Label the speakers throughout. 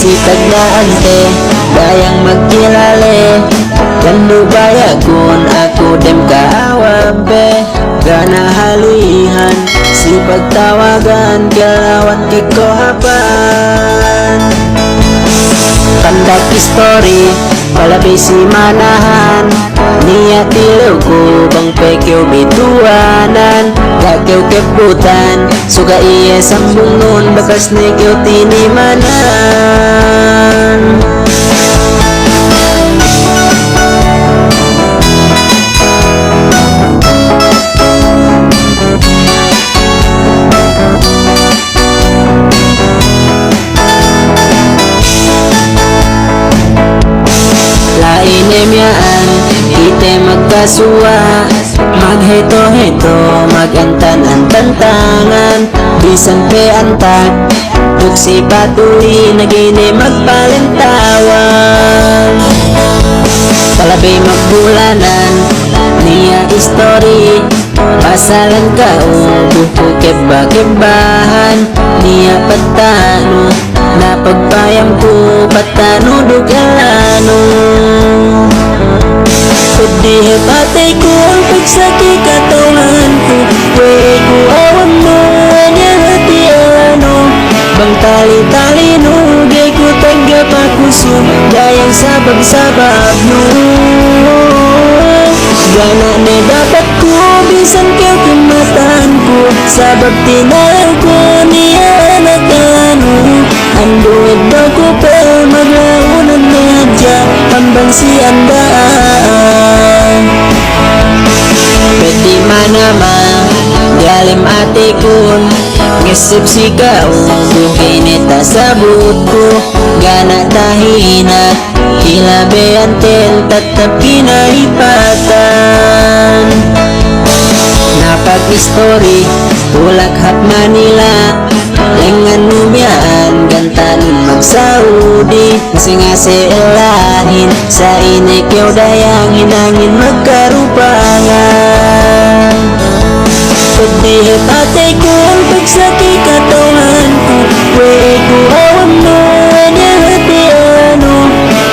Speaker 1: Masipag na ante, dayang magkilale. Kando bayagon, ako dem kaawam be. Gana halihan, sipag tawagan, kalawat kikohapan. Pandak story, palabay si manahan. Niya tilaw ko, bang pekyo bituanan. Gagaw kebutan, suga iya sambung nun, bakas negyo tinimanan. Inemyaan, kita magkasuwa. Magheto-heto, magantan-antan tangan. Bisan pe antag, tuksi patuloy na gini magpalintawan. Palabay magbulanan, niya story. Pasalan ka o buko keba-kebahan. Niya patano, napagpayam ko patano dugalano. Pwede patay ko ang pagsaki katawan ko. Pwede ko awan mo, anya hati ano. Bang tali-tali no, di ko tagapakuso. Dayang sabab-sabab no. Gana na dapat ko, bisan kayo kumatan ko. Sabab tinal ko, niya anak ano. Anduid daw ko pa, maglaunan na dyan. Hambang si andaan. Pwede manama, galim ate kun. Ngisip si kaong, bukinita sabut ko. Gana tahina, kilabe antel, tatap kinahipatan. Napag-story, tulak hap Manila. Lengan numyaan, gantanin mag-Saudi. Ngase-ngase elahin, sa inikyaw dayang hinangin magkarupangan. Pwede patay ko ang pagsaki katawan ko. Pwede ko awan mo, anya hati ano.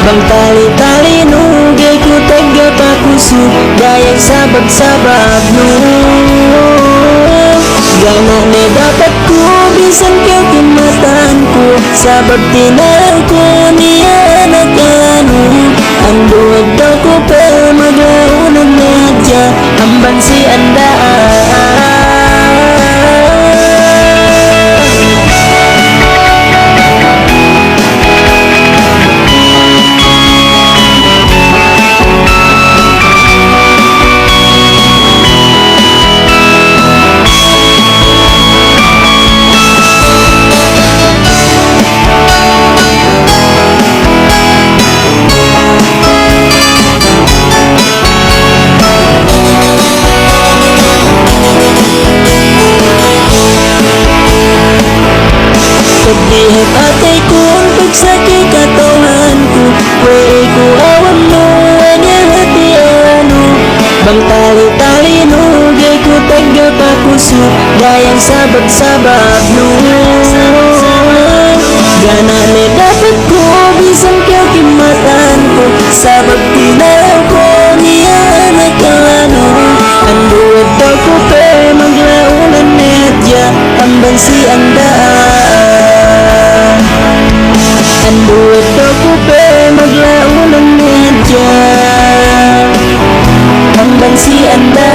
Speaker 1: Bang tali-tali no, gay ko tagapakuso. Dayang sabag-sabag no. Gana na dapat ko, bisan kayo kumatan ko. Sabag tinal ko, niya anak ano. Anduag daw ko pa, maglaunan na dyan. Hambang si andaan. Pwede patay ko ang pagsaki katawan ko. Pwede ko awan mo, anya hati ano. Bang tali-tali no, gay ko tagapakuso. Dayang sabag-sabag no. Gana na dapat ko, bisan kayo kimatan ko. Sabag tinaw ko, niya anak ano. Anduad daw ko pe, maglaunan medya. Hambang si andaan. Anduad daw ko pe, maglaunan medya. Hambang si andaan.